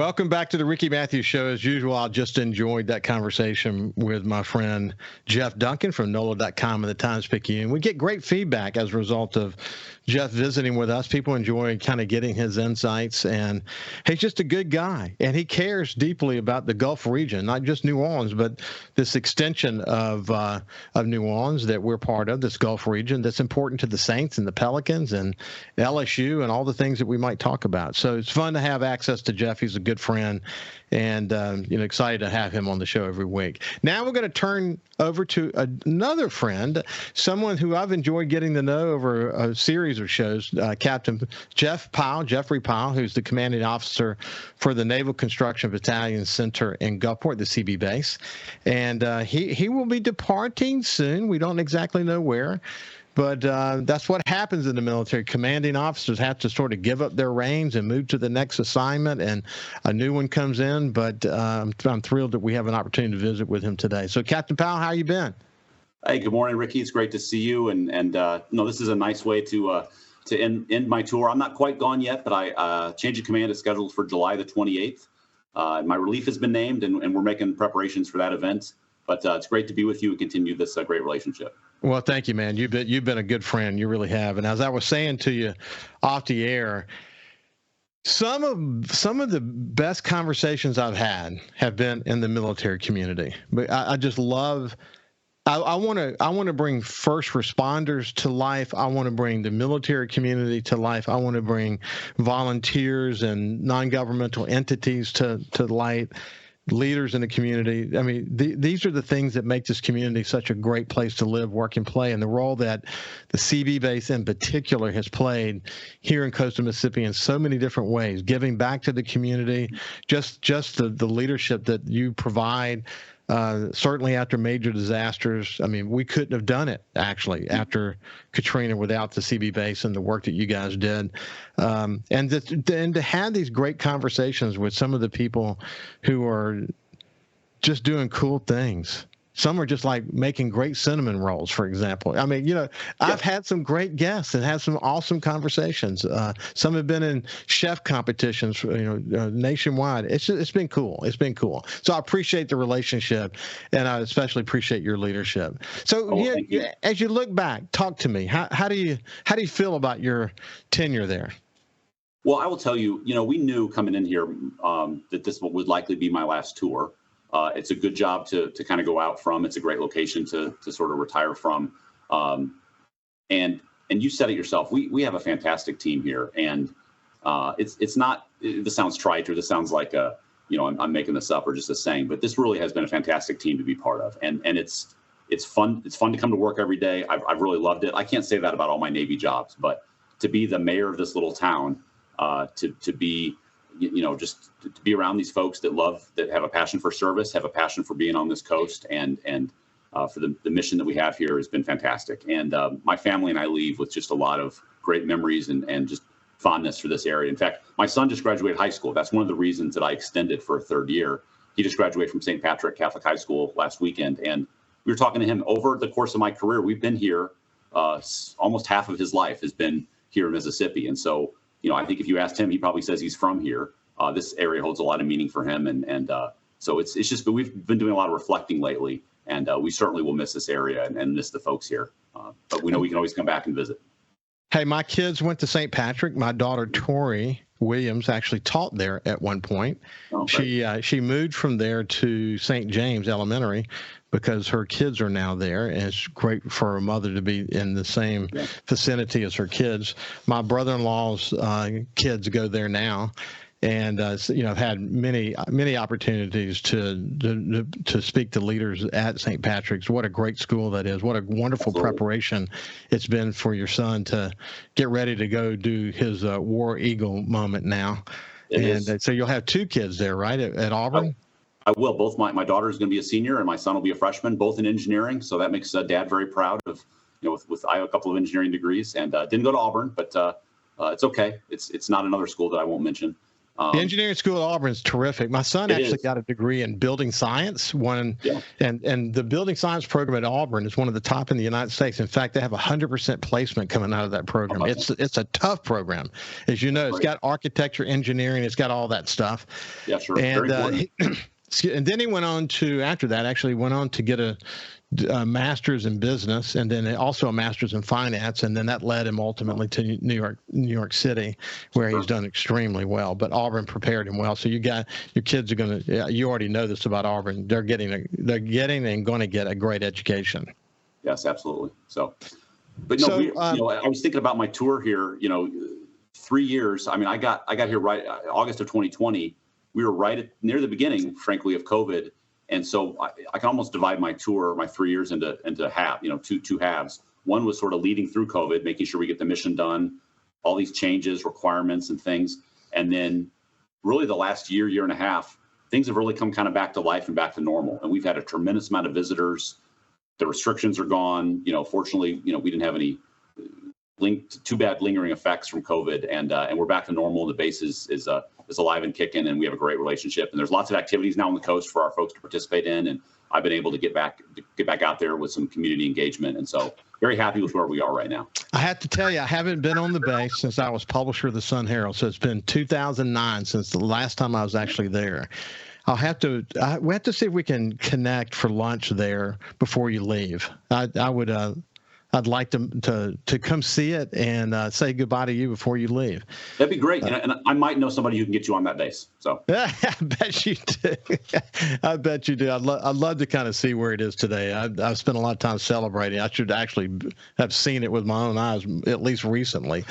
Welcome back to the Ricky Mathews Show. As usual, I just enjoyed that conversation with my friend Jeff Duncan from NOLA.com and the Times-Picayune. We get great feedback as a result of Jeff visiting with us. People enjoy kind of getting his insights, and he's just a good guy, and he cares deeply about the Gulf region, not just New Orleans, but this extension of New Orleans that we're part of, this Gulf region that's important to the Saints and the Pelicans and LSU and all the things that we might talk about. So it's fun to have access to Jeff. He's a good friend, and excited to have him on the show every week. Now we're going to turn over to another friend, someone who I've enjoyed getting to know over a series of shows, Captain Jeff Powell, Jeffrey Powell, who's the commanding officer for the Naval Construction Battalion Center in Gulfport, the CB base. And he will be departing soon. We don't exactly know where. But that's what happens in the military. Commanding officers have to sort of give up their reins and move to the next assignment, and a new one comes in. But I'm thrilled that we have an opportunity to visit with him today. So, Captain Powell, how you been? Hey, good morning, Ricky. It's great to see you. And this is a nice way to end my tour. I'm not quite gone yet, but I change of command is scheduled for July the 28th. My relief has been named, and we're making preparations for that event. But it's great to be with you and continue this great relationship. Well, thank you, man. You've been a good friend. You really have. And as I was saying to you off the air, some of the best conversations I've had have been in the military community. But I just love. I want to bring first responders to life. I want to bring the military community to life. I want to bring volunteers and non-governmental entities to light. Leaders in the community. I mean, these are the things that make this community such a great place to live, work, and play, and the role that the CB base in particular has played here in coastal Mississippi in so many different ways, giving back to the community, just the leadership that you provide. Certainly after major disasters. I mean, we couldn't have done it, actually, after Katrina without the CB base and the work that you guys did. And to have these great conversations with some of the people who are just doing cool things. Some are just like making great cinnamon rolls, for example. I mean, I've had some great guests and had some awesome conversations. Some have been in chef competitions, nationwide. It's been cool. It's been cool. So I appreciate the relationship, and I especially appreciate your leadership. So as you look back, talk to me. How do you feel about your tenure there? Well, I will tell you, we knew coming in here that this would likely be my last tour. It's a good job to kind of go out from. It's a great location to sort of retire from. And you said it yourself. We have a fantastic team here, and it's not. This sounds trite, or this sounds like I'm making this up or just a saying, but this really has been a fantastic team to be part of, and it's fun. It's fun to come to work every day. I've really loved it. I can't say that about all my Navy jobs, but to be the mayor of this little town, to be just to be around these folks that have a passion for service, have a passion for being on this coast, and for the mission that we have here has been fantastic. And my family and I leave with just a lot of great memories and just fondness for this area. In fact, my son just graduated high school. That's one of the reasons that I extended for a third year. He just graduated from St. Patrick Catholic High School last weekend. And we were talking to him over the course of my career. We've been here, almost half of his life has been here in Mississippi. And so, I think if you asked him, he probably says he's from here. This area holds a lot of meaning for him. And so it's just, but we've been doing a lot of reflecting lately, and we certainly will miss this area and miss the folks here. But we know we can always come back and visit. Hey, my kids went to St. Patrick. My daughter, Tori Williams, actually taught there at one point. Oh, she moved from there to St. James Elementary because her kids are now there, and it's great for a mother to be in the same vicinity as her kids. My brother-in-law's kids go there now. And I've had many opportunities to speak to leaders at St. Patrick's. What a great school that is! What a wonderful preparation it's been for your son to get ready to go do his War Eagle moment now. So you'll have two kids there, right, at Auburn? I will. Both my daughter is going to be a senior, and my son will be a freshman, both in engineering. So that makes Dad very proud of with I have a couple of engineering degrees, and didn't go to Auburn, but it's okay. It's not another school that I won't mention. The engineering school at Auburn is terrific. My son actually got a degree in building science. And the building science program at Auburn is one of the top in the United States. In fact, they have 100% placement coming out of that program. It's a tough program, as you know. It's got architecture, engineering, it's got all that stuff. Yeah, sure. And and then he went on to, after that, actually went on to get a master's in business, and then also a master's in finance, and then that led him ultimately to New York City, where he's done extremely well. But Auburn prepared him well. So your kids are going to. You already know this about Auburn. They're getting and going to get a great education. Yes, absolutely. So, but no, I was thinking about my tour here. 3 years. I mean, I got here right August of 2020. We were right near the beginning, frankly, of COVID. And so I can almost divide my tour, my 3 years into half, two halves. One was sort of leading through COVID, making sure we get the mission done, all these changes, requirements and things. And then really the last year and a half, things have really come kind of back to life and back to normal. And we've had a tremendous amount of visitors. The restrictions are gone. Fortunately, we didn't have any too bad lingering effects from COVID, and we're back to normal. The base is alive and kicking, and we have a great relationship. And there's lots of activities now on the coast for our folks to participate in. And I've been able to get back out there with some community engagement, and so very happy with where we are right now. I have to tell you, I haven't been on the base since I was publisher of the Sun Herald, so it's been 2009 since the last time I was actually there. We have to see if we can connect for lunch there before you leave. I'd like to come see it and say goodbye to you before you leave. That'd be great. And I might know somebody who can get you on that base. So I bet you do. I bet you do. I'd love to kind of see where it is today. I've spent a lot of time celebrating. I should actually have seen it with my own eyes, at least recently.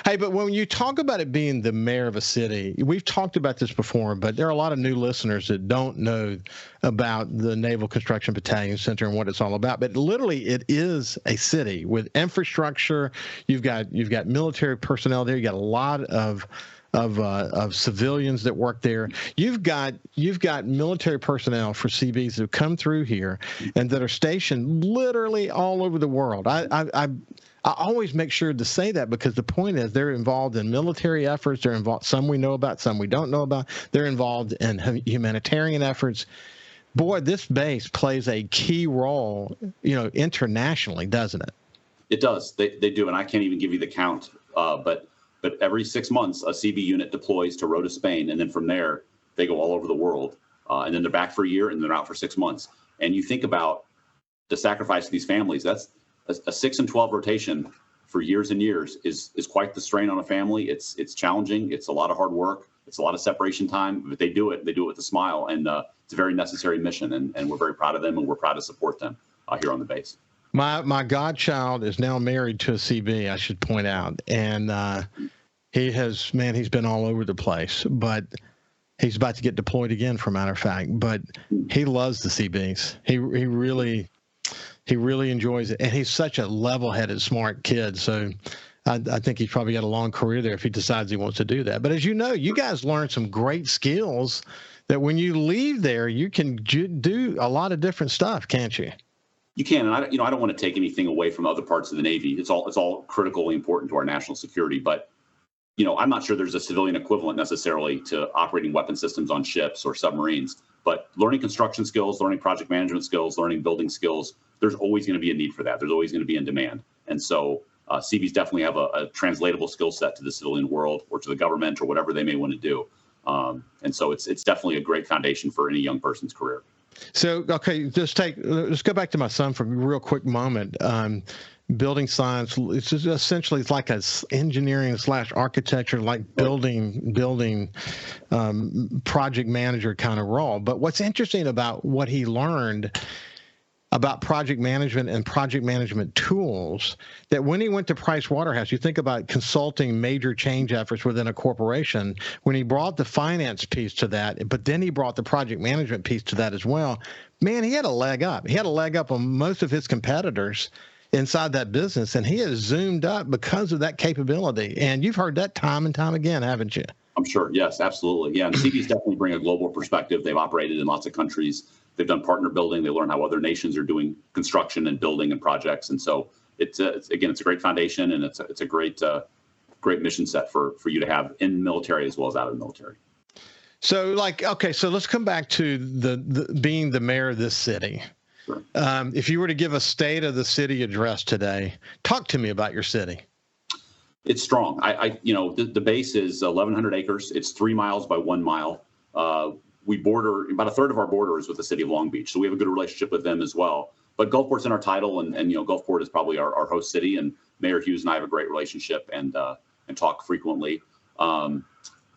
Hey, but when you talk about it being the mayor of a city, we've talked about this before, but there are a lot of new listeners that don't know about the Naval Construction Battalion Center and what it's all about. But literally, it is a city with infrastructure. You've got military personnel there. You got a lot of civilians that work there. You've got military personnel for CBs that have come through here and that are stationed literally all over the world. I always make sure to say that because the point is they're involved in military efforts. They're involved, some we know about, some we don't know about. They're involved in humanitarian efforts. Boy, this base plays a key role, internationally, doesn't it? It does. They do, and I can't even give you the count. But every 6 months, a CB unit deploys to Rota, Spain, and then from there they go all over the world, and then they're back for a year and they're out for 6 months. And you think about the sacrifice of these families. That's a 6 and 12 rotation for years and years is quite the strain on a family. It's challenging. It's a lot of hard work. It's a lot of separation time, but they do it with a smile, and it's a very necessary mission, and we're very proud of them, and we're proud to support them here on the base. My godchild is now married to a CB, I should point out, and he's been all over the place, but he's about to get deployed again, for a matter of fact, but he loves the CBs. He really enjoys it, and he's such a level-headed, smart kid. So I think he's probably got a long career there if he decides he wants to do that. But as you know, you guys learn some great skills that when you leave there, you can do a lot of different stuff, can't you? You can, and I don't want to take anything away from other parts of the Navy. It's all critically important to our national security. But I'm not sure there's a civilian equivalent necessarily to operating weapon systems on ships or submarines. But learning construction skills, learning project management skills, learning building skills, there's always going to be a need for that. There's always going to be in demand. And so CBs definitely have a translatable skill set to the civilian world or to the government or whatever they may want to do. And so it's definitely a great foundation for any young person's career. So, okay, let's go back to my son for a real quick moment. Building science, it's just essentially it's like a engineering / architecture, like building project manager kind of role. But what's interesting about what he learned about project management and project management tools, that when he went to Price Waterhouse, you think about consulting major change efforts within a corporation, when he brought the finance piece to that, but then he brought the project management piece to that as well, man, he had a leg up. He had a leg up on most of his competitors inside that business, and he has zoomed up because of that capability. And you've heard that time and time again, haven't you? I'm sure. Yes, absolutely. Yeah, and CBs definitely bring a global perspective. They've operated in lots of countries. They've done partner building. They learn how other nations are doing construction and building and projects. And so it's a great foundation, and it's a great great mission set for you to have in the military as well as out of the military. So okay, so let's come back to the being the mayor of this city. Sure. If you were to give a state of the city address today, talk to me about your city. It's strong. The base is 1,100 acres. It's 3 miles by 1 mile. We border, about a third of our border is with the city of Long Beach. So we have a good relationship with them as well. But Gulfport's in our title, and Gulfport is probably our host city, and Mayor Hughes and I have a great relationship and talk frequently.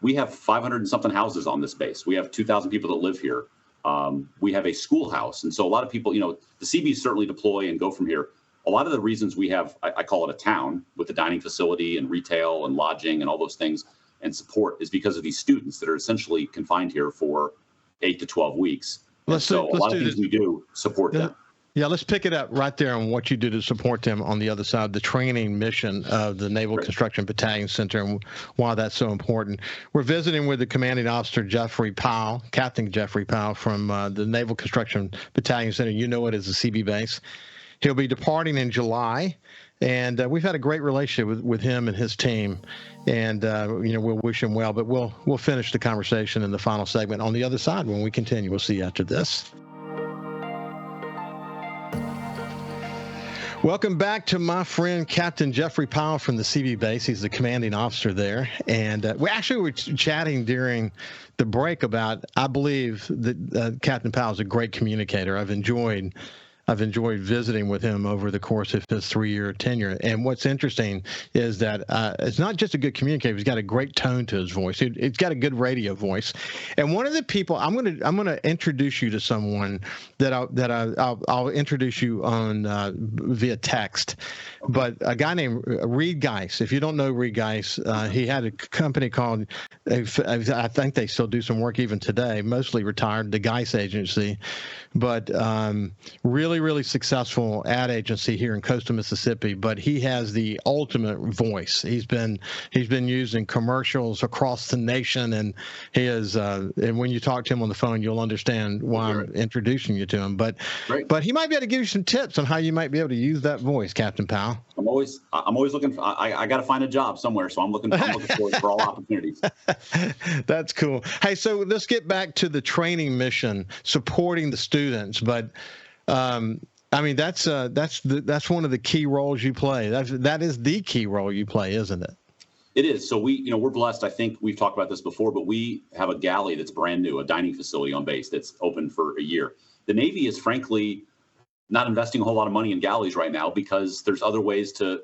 We have 500 and something houses on this base. We have 2,000 people that live here. We have a schoolhouse. And so a lot of people, the CBs certainly deploy and go from here. A lot of the reasons we have, I call it a town with the dining facility and retail and lodging and all those things and support is because of these students that are essentially confined here for 8 to 12 weeks. So a lot of things we do support them. Yeah, let's pick it up right there on what you do to support them on the other side, the training mission of the Naval Construction Battalion Center and why that's so important. We're visiting with the commanding officer, Jeffrey Powell, Captain Jeffrey Powell from the Naval Construction Battalion Center. You know it as the CB base. He'll be departing in July, and we've had a great relationship with him and his team, and we'll wish him well, but we'll finish the conversation in the final segment on the other side when we continue. We'll see you after this. Welcome back to my friend Captain Jeffrey Powell from the CB base. He's the commanding officer there. And we were chatting during the break about, I believe that Captain Powell is a great communicator. I've enjoyed visiting with him over the course of his 3-year tenure. And what's interesting is that it's not just a good communicator. He's got a great tone to his voice. He's got a good radio voice. And one of the people I'm going to introduce you to someone that I'll introduce you on via text. But a guy named Reed Geis. If you don't know Reed Geis, he had a company called, I think they still do some work even today, mostly retired, the Geis Agency. But really successful ad agency here in coastal Mississippi, but he has the ultimate voice. He's been used in commercials across the nation, and he is. And when you talk to him on the phone, you'll understand why I'm introducing you to him. But he might be able to give you some tips on how you might be able to use that voice, Captain Powell. I'm always looking. I got to find a job somewhere, so I'm looking for all opportunities. That's cool. Hey, so let's get back to the training mission, supporting the students, but. That's one of the key roles you play. That is the key role you play, isn't it? It is. So we're blessed. I think we've talked about this before, but we have a galley that's brand new, a dining facility on base that's open for a year. The Navy is frankly not investing a whole lot of money in galleys right now because there's other ways to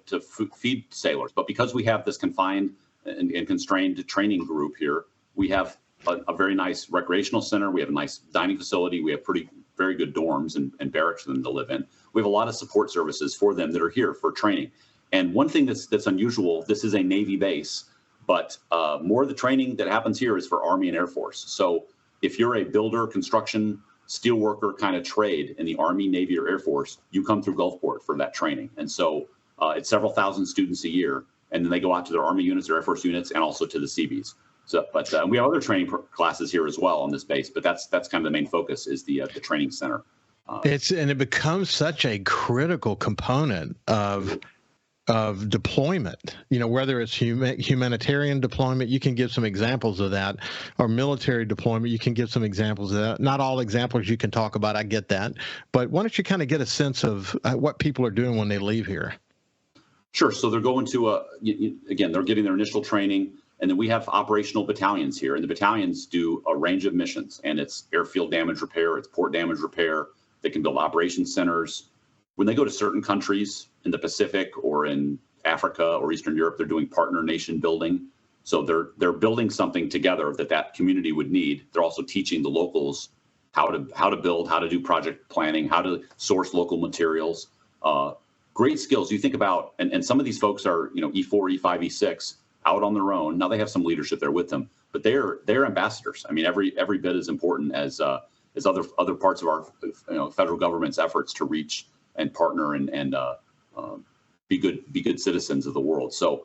feed sailors. But because we have this confined and constrained training group here, we have a very nice recreational center. We have a nice dining facility. We have very good dorms and barracks for them to live in. We have a lot of support services for them that are here for training. And one thing that's unusual, this is a Navy base, but more of the training that happens here is for Army and Air Force. So if you're a builder, construction, steelworker kind of trade in the Army, Navy, or Air Force, you come through Gulfport for that training. And so it's several thousand students a year, and then they go out to their Army units, their Air Force units, and also to the CBs. So, but we have other training classes here as well on this base, but that's kind of the main focus is the training center. It becomes such a critical component of deployment. Whether it's humanitarian deployment, you can give some examples of that, or military deployment, you can give some examples of that. Not all examples you can talk about, I get that, but why don't you kind of get a sense of what people are doing when they leave here? Sure. So they're going to they're getting their initial training. And then we have operational battalions here, and the battalions do a range of missions, and it's airfield damage repair, it's port damage repair. They can build operations centers. When they go to certain countries in the Pacific or in Africa or Eastern Europe, they're doing partner nation building. So they're building something together that community would need. They're also teaching the locals how to build, how to do project planning, how to source local materials. Great skills. You think about, and some of these folks are E4, E5, E6. Out on their own. Now they have some leadership there with them, but they're ambassadors. I mean, every bit as important as other parts of our federal government's efforts to reach and partner and be good citizens of the world. So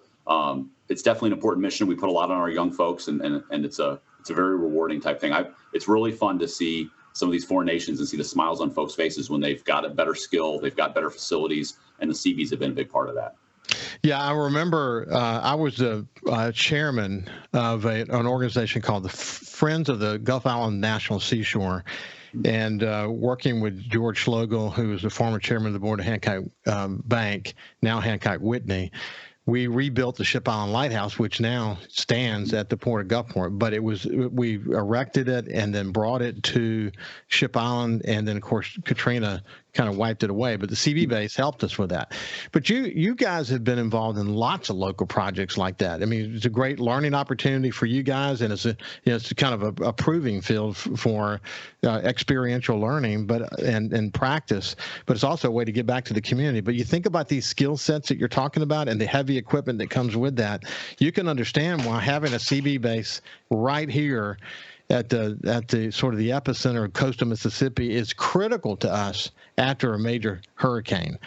it's definitely an important mission. We put a lot on our young folks, and it's a very rewarding type thing. It's really fun to see some of these foreign nations and see the smiles on folks' faces when they've got a better skill, they've got better facilities, and the CBs have been a big part of that. Yeah, I remember I was the chairman of an organization called the Friends of the Gulf Island National Seashore, and working with George Schlegel, who was the former chairman of the board of Hancock Bank, now Hancock Whitney. We rebuilt the Ship Island Lighthouse, which now stands at the port of Gulfport. But we erected it and then brought it to Ship Island, and then of course Katrina kind of wiped it away. But the CB base helped us with that. But you guys have been involved in lots of local projects like that. I mean, it's a great learning opportunity for you guys, and it's kind of a proving field for experiential learning, and practice. But it's also a way to get back to the community. But you think about these skill sets that you're talking about and the heavy equipment that comes with that. You can understand why having a CB base right here at the sort of the epicenter of coastal Mississippi is critical to us after a major hurricane.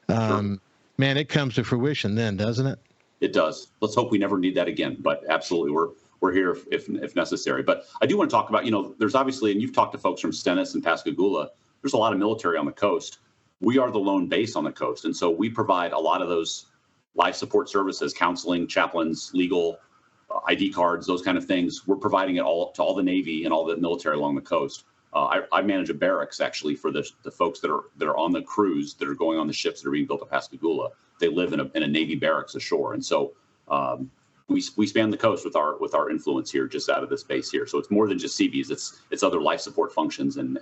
Sure. Man, it comes to fruition then, doesn't it? It does. Let's hope we never need that again. But absolutely, we're here if necessary. But I do want to talk about, there's obviously, and you've talked to folks from Stennis and Pascagoula, there's a lot of military on the coast. We are the lone base on the coast. And so we provide a lot of those life support services, counseling, chaplains, legal, ID cards, those kind of things. We're providing it all to all the Navy and all the military along the coast. I manage a barracks actually for the folks that are on the crews that are going on the ships that are being built at Pascagoula. They live in a Navy barracks ashore, and so we span the coast with our influence here, just out of this base here. So it's more than just CBs. It's other life support functions and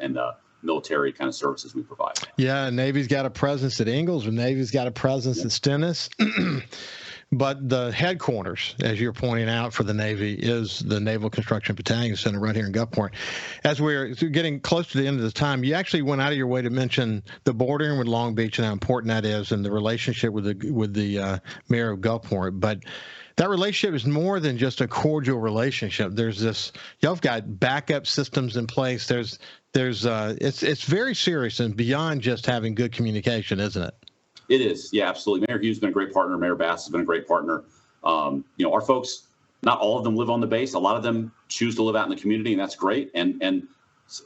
military kind of services we provide. Yeah, Navy's got a presence at Ingalls, and Navy's got a presence at Stennis. But the headquarters, as you're pointing out, for the Navy is the Naval Construction Battalion Center right here in Gulfport. As we're getting close to the end of this time, you actually went out of your way to mention the bordering with Long Beach and how important that is, and the relationship with the mayor of Gulfport. But that relationship is more than just a cordial relationship. There's y'all have got backup systems in place. It's very serious and beyond just having good communication, isn't it? It is. Yeah, absolutely. Mayor Hughes has been a great partner. Mayor Bass has been a great partner. Our folks, not all of them live on the base. A lot of them choose to live out in the community, and that's great. And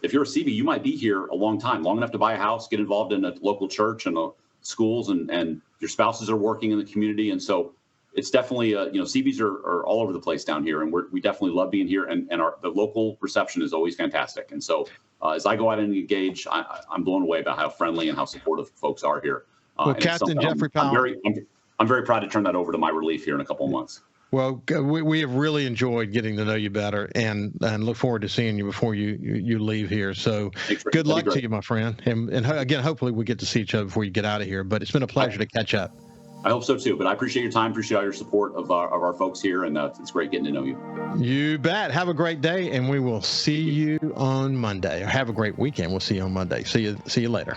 if you're a CB, you might be here a long time, long enough to buy a house, get involved in a local church and schools, and your spouses are working in the community. And so it's definitely, CBs are all over the place down here, and we definitely love being here. And the local reception is always fantastic. And so as I go out and engage, I'm blown away about how friendly and how supportive folks are here. Well, Captain Jeff Powell, I'm very proud to turn that over to my relief here in a couple of months. Well, we have really enjoyed getting to know you better, and look forward to seeing you before you leave here. So good luck to you, my friend. And again, hopefully we get to see each other before you get out of here. But it's been a pleasure to catch up. I hope so too. But I appreciate your time. Appreciate all your support of our folks here, and it's great getting to know you. You bet. Have a great day, and we will see you on Monday. Or have a great weekend. We'll see you on Monday. See you later.